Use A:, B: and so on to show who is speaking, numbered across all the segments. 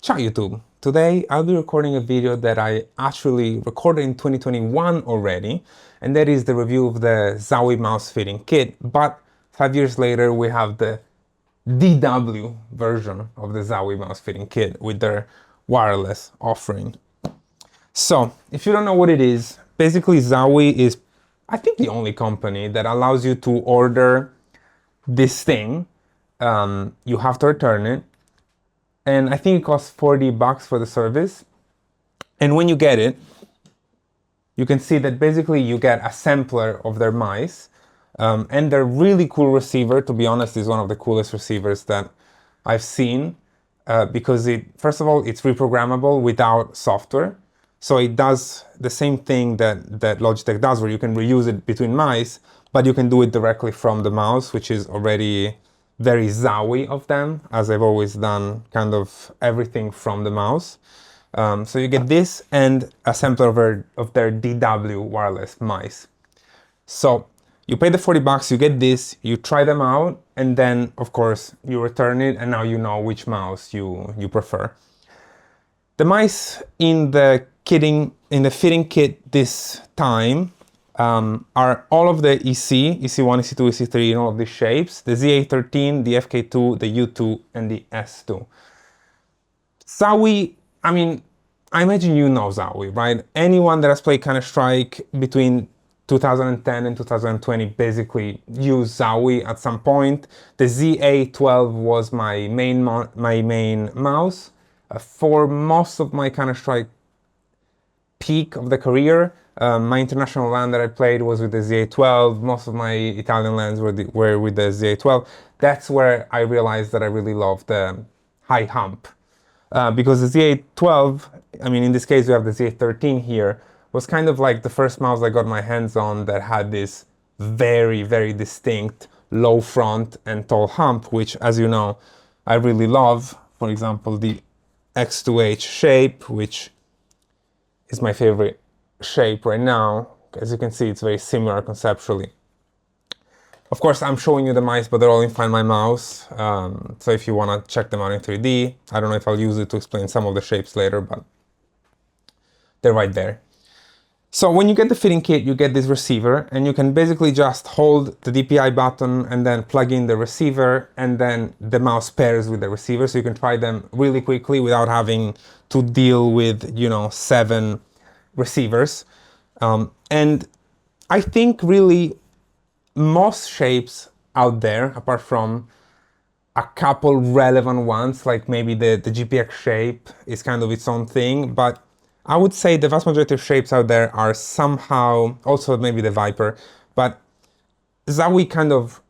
A: Ciao YouTube! Today I'll be recording a video that I actually recorded in 2021 already, and that is the review of the Zowie mouse fitting kit, but 5 years later we have the DW version of the Zowie mouse fitting kit with their wireless offering. So, if you don't know what it is, basically Zowie is, I think, the only company that allows you to order this thing. You have to return it, and I think it costs $40 for the service. And when you get it, you can see that basically you get a sampler of their mice, and their really cool receiver. To be honest, is one of the coolest receivers that I've seen, because first of all, it's reprogrammable without software. So it does the same thing that Logitech does, where you can reuse it between mice, but you can do it directly from the mouse, which is already very Zowie of them, as I've always done kind of everything from the mouse. So you get this and a sampler of their DW wireless mice. So you pay the $40, you get this, you try them out, and then of course you return it, and now you know which mouse you prefer. The mice in the fitting kit this time are all of the EC1, EC2, EC3 in all of these shapes, the ZA13, the FK2, the U2, and the S2. Zowie, I mean, I imagine you know Zowie, right? Anyone that has played Counter-Strike between 2010 and 2020 basically used Zowie at some point. The ZA12 was my main mouse for most of my Counter-Strike peak of the career. My international LAN that I played was with the ZA12. Most of my Italian LANs were with the ZA12. That's where I realized that I really love the high hump. Because the ZA12, I mean, in this case we have the ZA13 here, was kind of like the first mouse I got my hands on that had this very, very distinct low front and tall hump, which, as you know, I really love. For example, the X2H shape, which is my favorite shape right now. As you can see, it's very similar conceptually. Of course, I'm showing you the mice, but they're all in Find My Mouse. So if you want to check them out in 3D, I don't know if I'll use it to explain some of the shapes later, but they're right there. So when you get the fitting kit, you get this receiver, and you can basically just hold the DPI button and then plug in the receiver, and then the mouse pairs with the receiver, so you can try them really quickly without having to deal with, 7 receivers. And I think really most shapes out there, apart from a couple relevant ones, like maybe the GPX shape is kind of its own thing, but I would say the vast majority of shapes out there are somehow, also maybe the Viper, but Zowie kind of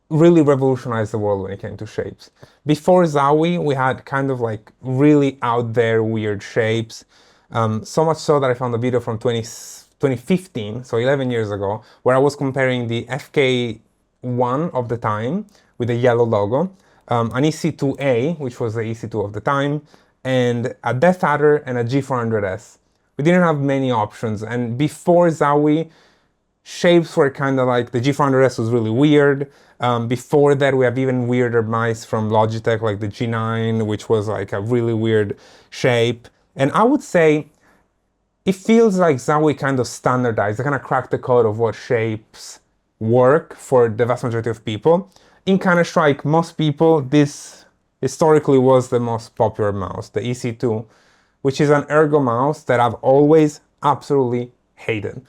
A: really revolutionized the world when it came to shapes. Before Zowie, we had kind of like really out there weird shapes, so much so that I found a video from 2015, so 11 years ago, where I was comparing the FK1 of the time with the yellow logo, an EC2A, which was the EC2 of the time, and a Death Adder and a G400S. We didn't have many options, and before Zowie, shapes were kind of like, the G400S was really weird. Before that, we have even weirder mice from Logitech, like the G9, which was like a really weird shape. And I would say it feels like Zowie kind of standardized, they kind of cracked the code of what shapes work for the vast majority of people. In Counter-Strike, most people, this historically was the most popular mouse, the EC2, which is an ergo mouse that I've always absolutely hated.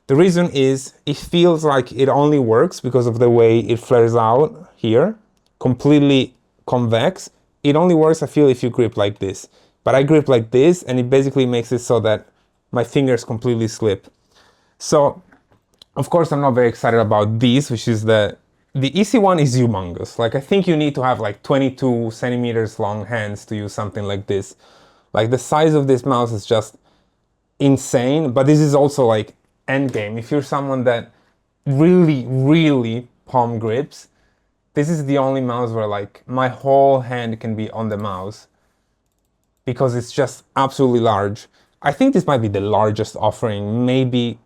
A: The reason is it feels like it only works because of the way it flares out here, completely convex. It only works, I feel, if you grip like this. But I grip like this, and it basically makes it so that my fingers completely slip. So, of course, I'm not very excited about this, which is the EC1 is humongous. Like, I think you need to have like 22 centimeters long hands to use something like this. Like, the size of this mouse is just insane, but this is also like endgame. If you're someone that really, really palm grips, this is the only mouse where like my whole hand can be on the mouse because it's just absolutely large. I think this might be the largest offering, maybe.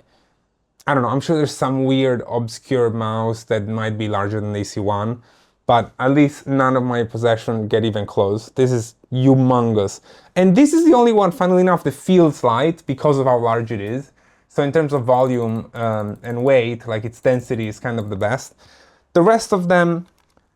A: I don't know, I'm sure there's some weird obscure mouse that might be larger than the EC1, but at least none of my possession get even close. This is humongous. And this is the only one, funnily enough, that feels light because of how large it is. So in terms of volume and weight, like its density is kind of the best. The rest of them,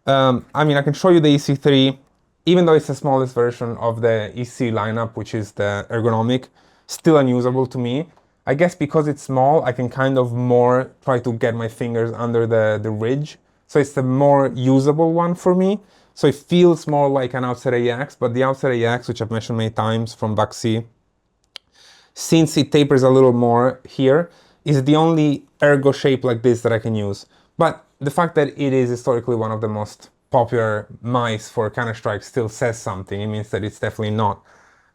A: I mean, I can show you the EC3, even though it's the smallest version of the EC lineup, which is the Ergonomic, still unusable to me. I guess because it's small, I can kind of more try to get my fingers under the ridge. So it's the more usable one for me. So it feels more like an outside AX, but the outside AX, which I've mentioned many times from Baxi, since it tapers a little more here, is the only ergo shape like this that I can use. But the fact that it is historically one of the most popular mice for Counter-Strike still says something. It means that it's definitely not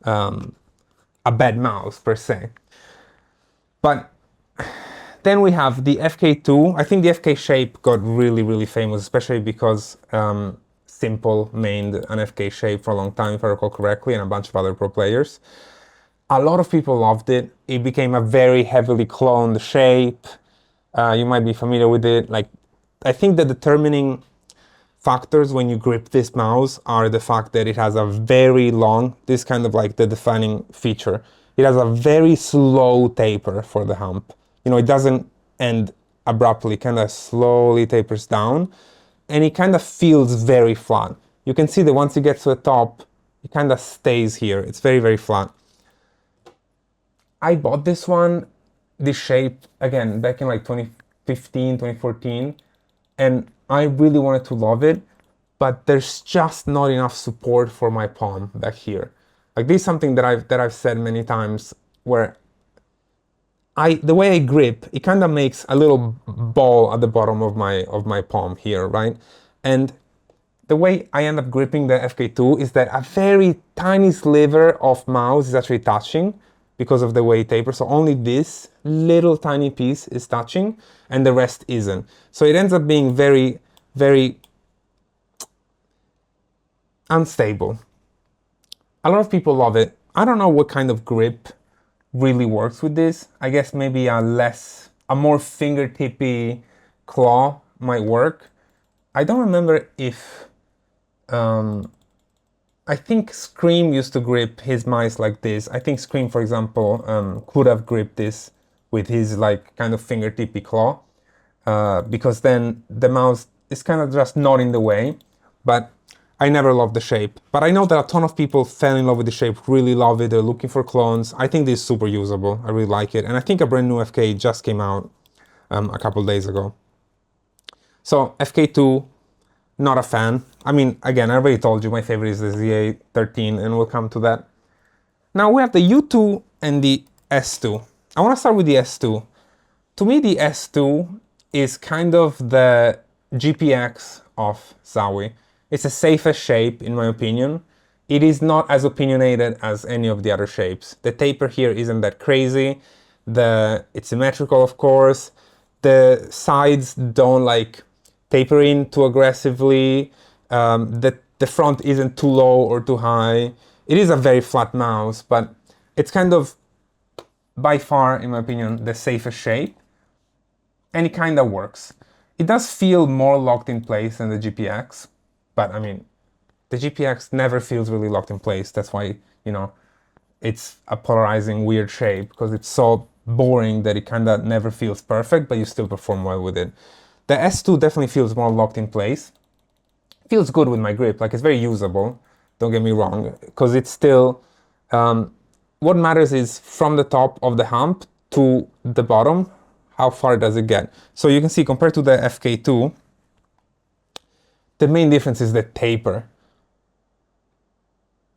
A: a bad mouse per se. But then we have the FK2. I think the FK shape got really, really famous, especially because Simple mained an FK shape for a long time, if I recall correctly, and a bunch of other pro players. A lot of people loved it. It became a very heavily cloned shape. You might be familiar with it. Like, I think the determining factors when you grip this mouse are the fact that it has a very long, this kind of like the defining feature. It has a very slow taper for the hump. You know, it doesn't end abruptly, kind of slowly tapers down, and it kind of feels very flat. You can see that once it gets to the top, it kind of stays here. It's very, very flat. I bought this one, this shape, again, back in like 2015, 2014, and I really wanted to love it, but there's just not enough support for my palm back here. Like, this is something that I've said many times, where the way I grip, it kind of makes a little ball at the bottom of my palm here, right? And the way I end up gripping the FK2 is that a very tiny sliver of mouse is actually touching because of the way it tapers. So only this little tiny piece is touching and the rest isn't. So it ends up being very, very unstable. A lot of people love it. I don't know what kind of grip really works with this. I guess maybe a more fingertippy claw might work. I don't remember if I think Scream used to grip his mice like this. I think Scream, for example, could have gripped this with his like kind of fingertippy claw, because then the mouse is kind of just not in the way. But I never loved the shape. But I know that a ton of people fell in love with the shape, really love it. They're looking for clones. I think this is super usable. I really like it. And I think a brand new FK just came out a couple days ago. So FK2, not a fan. I mean, again, I already told you my favorite is the ZA13, and we'll come to that. Now we have the U2 and the S2. I want to start with the S2. To me, the S2 is kind of the GPX of Zowie. It's the safest shape, in my opinion. It is not as opinionated as any of the other shapes. The taper here isn't that crazy. It's symmetrical, of course. The sides don't like taper in too aggressively. The front isn't too low or too high. It is a very flat mouse, but it's kind of, by far, in my opinion, the safest shape. And it kind of works. It does feel more locked in place than the GPX, but I mean, the GPX never feels really locked in place. That's why, you know, it's a polarizing, weird shape, because it's so boring that it kind of never feels perfect, but you still perform well with it. The S2 definitely feels more locked in place. It feels good with my grip, like it's very usable, don't get me wrong, because it's still, what matters is from the top of the hump to the bottom, how far does it get? So you can see, compared to the FK2, the main difference is the taper.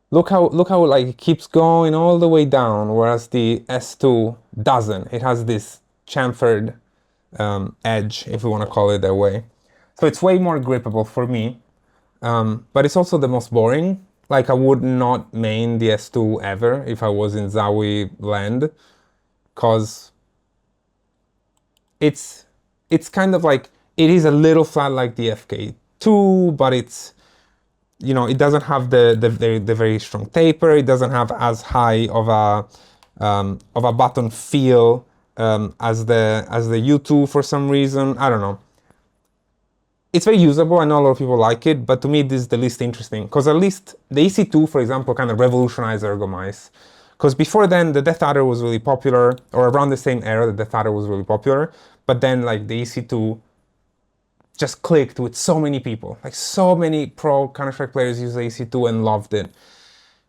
A: Look how like it keeps going all the way down, whereas the S2 doesn't. It has this chamfered edge, if we want to call it that way. So it's way more grippable for me, but it's also the most boring. Like, I would not main the S2 ever if I was in Zowie land, because it's kind of like, it is a little flat like the FK2, but it's, you know, it doesn't have the very strong taper. It doesn't have as high of a button feel as the U2 for some reason. I don't know. It's very usable. I know a lot of people like it, but to me this is the least interesting, because at least the EC2, for example, kind of revolutionized Ergomice. Because before then, the Death Adder was really popular, or around the same era, the Death Adder was really popular. But then, like, the EC2 just clicked with so many people. Like, so many pro Counter-Strike players used the EC2 and loved it.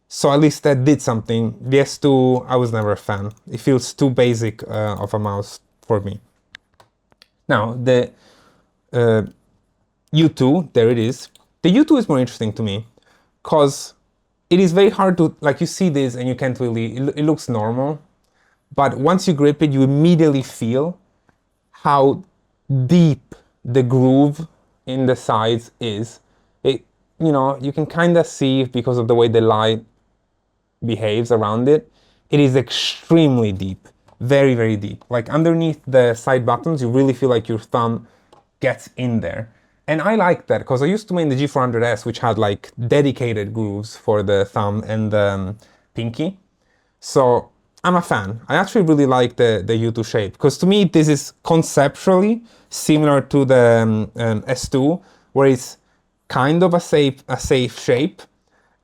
A: So at least that did something. The S2, I was never a fan. It feels too basic of a mouse for me. Now, the U2, there it is. The U2 is more interesting to me, because it is very hard to, like, you see this and you can't really, it looks normal, but once you grip it, you immediately feel how deep the groove in the sides is. It, you know, you can kind of see, because of the way the light behaves around it, it is extremely deep, very, very deep. Like, underneath the side buttons, you really feel like your thumb gets in there. And I like that, because I used to main the G400S, which had like dedicated grooves for the thumb and the pinky. So I'm a fan. I actually really like the U2 shape, because to me this is conceptually similar to the S2, where it's kind of a safe shape,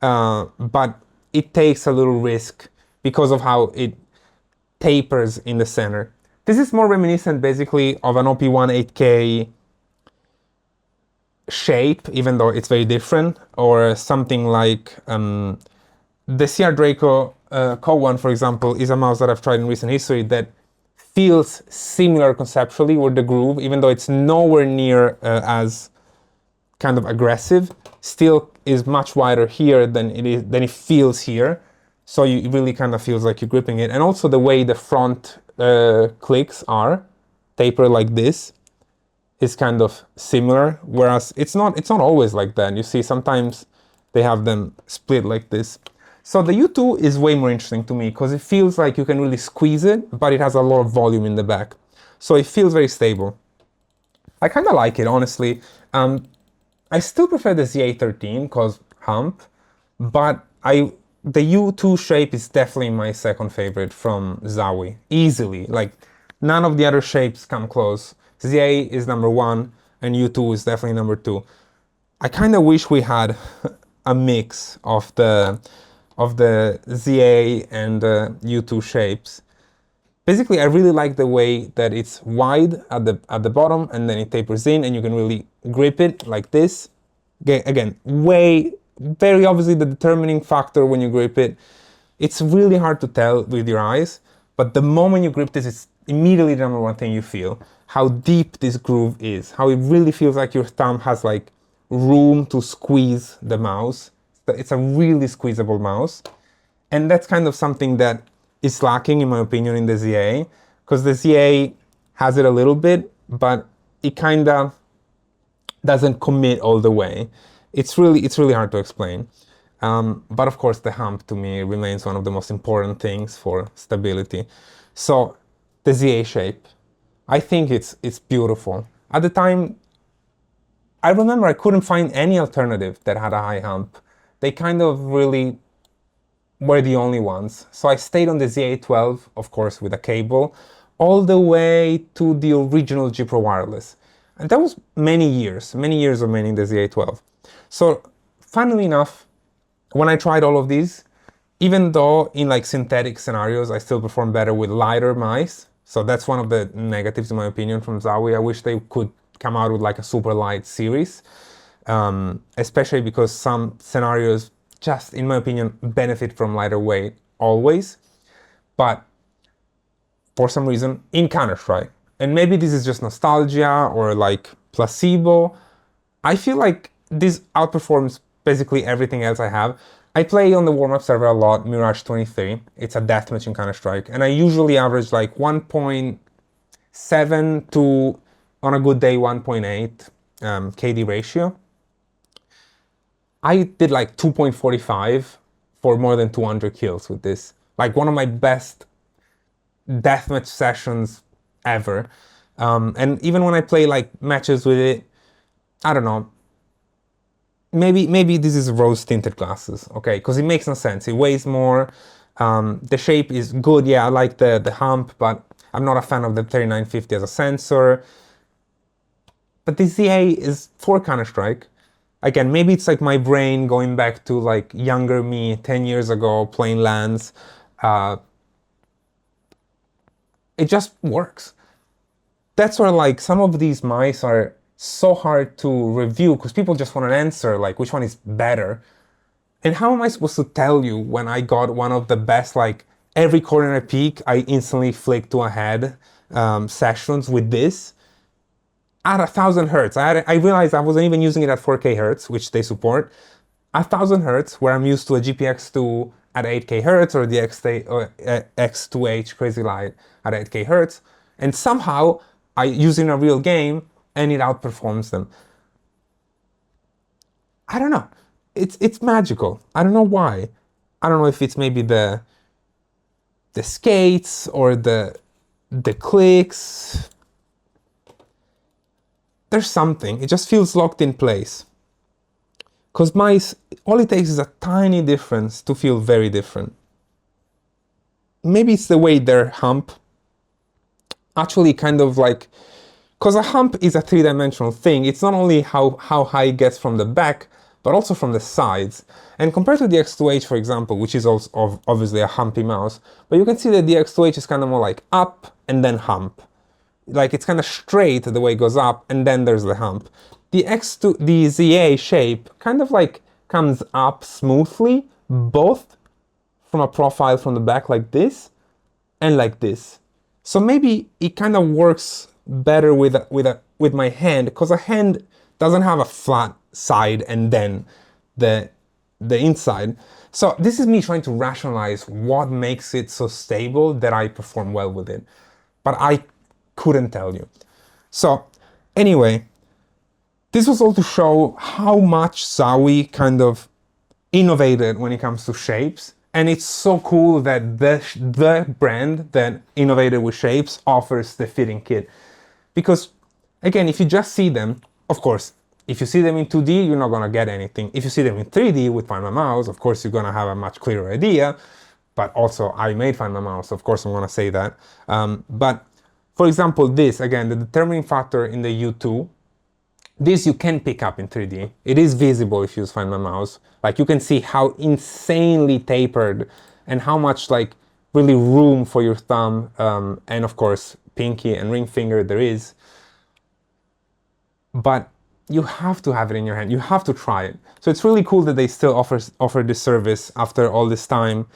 A: but it takes a little risk because of how it tapers in the center. This is more reminiscent basically of an OP1 8K shape, even though it's very different, or something like the CR Draco Co1, for example, is a mouse that I've tried in recent history that feels similar conceptually with the groove, even though it's nowhere near as kind of aggressive, still is much wider here than it feels here. So it really kind of feels like you're gripping it. And also the way the front clicks are taper like this is kind of similar, whereas it's not always like that. You see, sometimes they have them split like this. So the U2 is way more interesting to me, because it feels like you can really squeeze it, but it has a lot of volume in the back. So it feels very stable. I kind of like it, honestly. I still prefer the ZA13 because hump, but the U2 shape is definitely my second favorite from Zowie, easily. Like, none of the other shapes come close. ZA is number one, and U2 is definitely number two. I kind of wish we had a mix of the ZA and the U2 shapes. Basically, I really like the way that it's wide at the bottom, and then it tapers in, and you can really grip it like this. Again, very obviously the determining factor when you grip it. It's really hard to tell with your eyes, but the moment you grip this, it's immediately the number one thing you feel. How deep this groove is, how it really feels like your thumb has like room to squeeze the mouse. It's a really squeezable mouse. And that's kind of something that is lacking, in my opinion, in the ZA, because the ZA has it a little bit, but it kind of doesn't commit all the way. It's really hard to explain. But of course, the hump to me remains one of the most important things for stability. So the ZA shape, I think it's beautiful. At the time, I remember I couldn't find any alternative that had a high hump. They kind of really were the only ones. So I stayed on the ZA12, of course, with a cable, all the way to the original G Pro Wireless. And that was many years of maining the ZA12. So funnily enough, when I tried all of these, even though in like synthetic scenarios, I still perform better with lighter mice. So that's one of the negatives, in my opinion, from Zowie. I wish they could come out with like a super light series, especially because some scenarios just, in my opinion, benefit from lighter weight always. But for some reason, in Counter-Strike, and maybe this is just nostalgia or like placebo, I feel like this outperforms basically everything else I have. I play on the warm-up server a lot, Mirage 23. It's a deathmatch in Counter-Strike, and I usually average like 1.7 to, on a good day, 1.8 KD ratio. I did like 2.45 for more than 200 kills with this. Like, one of my best deathmatch sessions ever. And even when I play like matches with it, I don't know, maybe this is rose tinted glasses, okay, because it makes no sense. It weighs more, the shape is good. Yeah, I like the hump, but I'm not a fan of the 3950 as a sensor. But the ZA is for Counter-Strike. Again, maybe it's like my brain going back to like younger me 10 years ago playing LANs. Uh, it just works. That's where like some of these mice are so hard to review because people just want an answer like which one is better. And how am I supposed to tell you when I got one of the best, like every corner I peek, I instantly flick to a head sessions with this at 1,000 hertz. I realized I wasn't even using it at 4K hertz, which they support. 1,000 hertz, where I'm used to a GPX2 at 8K hertz or the X2H Crazy Light at 8K hertz. And somehow I use it in a real game and it outperforms them. I don't know. It's magical. I don't know why. I don't know if it's maybe the skates or the clicks. There's something. It just feels locked in place. Because mice, all it takes is a tiny difference to feel very different. Maybe it's the way their hump actually kind of like, because a hump is a three-dimensional thing. It's not only how high it gets from the back, but also from the sides. And compared to the X2H, for example, which is also obviously a humpy mouse, but you can see that the X2H is kind of more like up and then hump. Like it's kind of straight the way it goes up, and then there's the hump. The ZA shape kind of like comes up smoothly, both from a profile from the back like this, and like this. So maybe it kind of works better with my hand, because a hand doesn't have a flat side and then the inside. So this is me trying to rationalize what makes it so stable that I perform well with it. But I couldn't tell you. So anyway, this was all to show how much Zowie kind of innovated when it comes to shapes. And it's so cool that the brand that innovated with shapes offers the fitting kit. Because again, if you just see them, of course, if you see them in 2D, you're not gonna get anything. If you see them in 3D with Find My Mouse, of course, you're gonna have a much clearer idea. But also, I made Find My Mouse, of course, I'm gonna say that. But for example, this, again, the determining factor in the U2, this you can pick up in 3D. It is visible if you use Find My Mouse. Like you can see how insanely tapered and how much like really room for your thumb and of course pinky and ring finger there is. But you have to have it in your hand. You have to try it. So it's really cool that they still offer this service after all this time,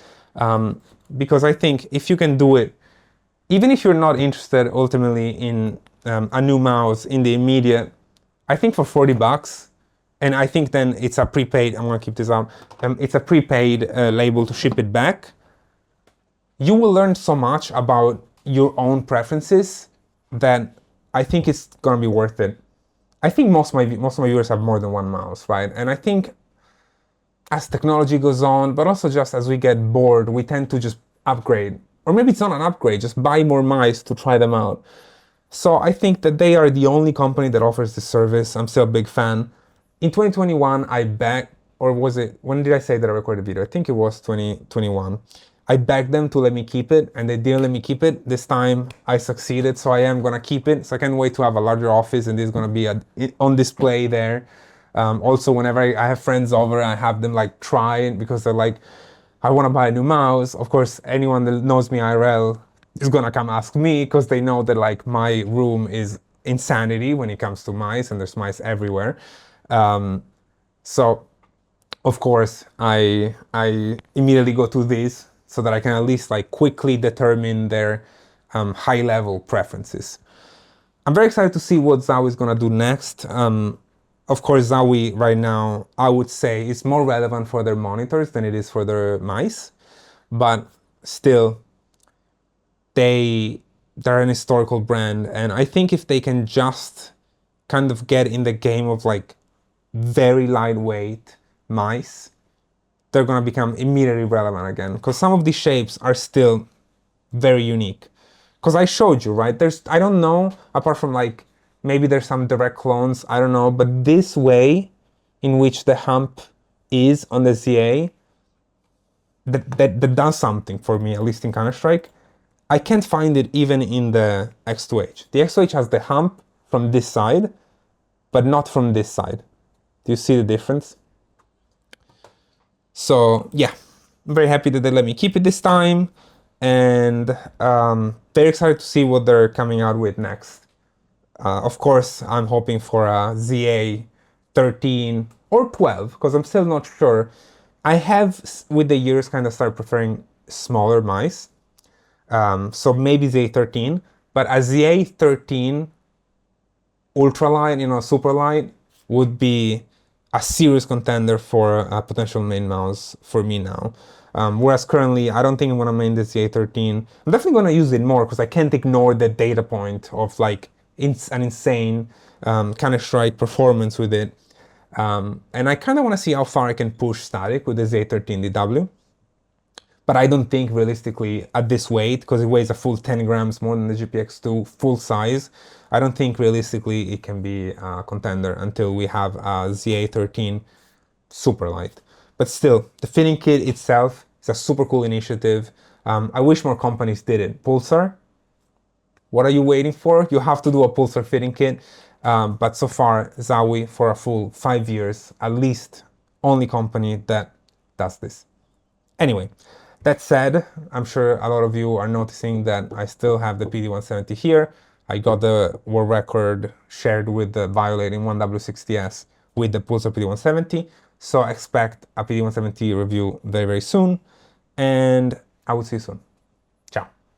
A: because I think if you can do it, even if you're not interested ultimately in a new mouse in the immediate, I think for $40, and I think then it's a prepaid, I'm gonna keep this up, it's a prepaid label to ship it back, you will learn so much about your own preferences that I think it's gonna be worth it. I think most of my viewers have more than one mouse, right? And I think as technology goes on, but also just as we get bored, we tend to just upgrade. Or maybe it's not an upgrade, just buy more mice to try them out. So I think that they are the only company that offers this service. I'm still a big fan. In 2021, I begged, or was it, when did I say that I recorded a video? I think it was 2021. I begged them to let me keep it, and they didn't let me keep it. This time I succeeded, so I am gonna keep it. So I can't wait to have a larger office, and this is gonna be on display there. Also, whenever I have friends over, I have them like try it because they're like, I wanna buy a new mouse. Of course, anyone that knows me IRL is gonna come ask me because they know that like my room is insanity when it comes to mice, and there's mice everywhere. So of course I immediately go to this so that I can at least like quickly determine their high level preferences. I'm very excited to see what Zowie is gonna do next. Of course, Zowie right now, I would say, is more relevant for their monitors than it is for their mice, but still, they're an historical brand, and I think if they can just kind of get in the game of like very lightweight mice, they're gonna become immediately relevant again, because some of these shapes are still very unique. Because I showed you, right? I don't know, apart from like, maybe there's some direct clones, I don't know, but this way in which the hump is on the ZA, that does something for me, at least in Counter-Strike. I can't find it even in the X2H. The X2H has the hump from this side, but not from this side. Do you see the difference? So yeah, I'm very happy that they let me keep it this time, and very excited to see what they're coming out with next. Of course, I'm hoping for a ZA 13 or 12, because I'm still not sure. I have, with the years, kind of started preferring smaller mice. So maybe ZA 13, but a ZA 13 ultralight, super light, would be a serious contender for a potential main mouse for me now. Whereas currently, I don't think I'm going to main the ZA13. I'm definitely going to use it more because I can't ignore the data point of like an insane kind of strike performance with it. And I kind of want to see how far I can push static with the ZA13DW. But I don't think realistically at this weight, because it weighs a full 10 grams more than the GPX2 full size, I don't think realistically it can be a contender until we have a ZA13 super light. But still, the fitting kit itself is a super cool initiative. I wish more companies did it. Pulsar, what are you waiting for? You have to do a Pulsar fitting kit. But so far, Zowie, for a full 5 years, at least, only company that does this. Anyway, that said, I'm sure a lot of you are noticing that I still have the PD170 here. I got the world record shared with the violating 1W60S with the Pulsar PD170. So expect a PD170 review very, very soon. And I will see you soon.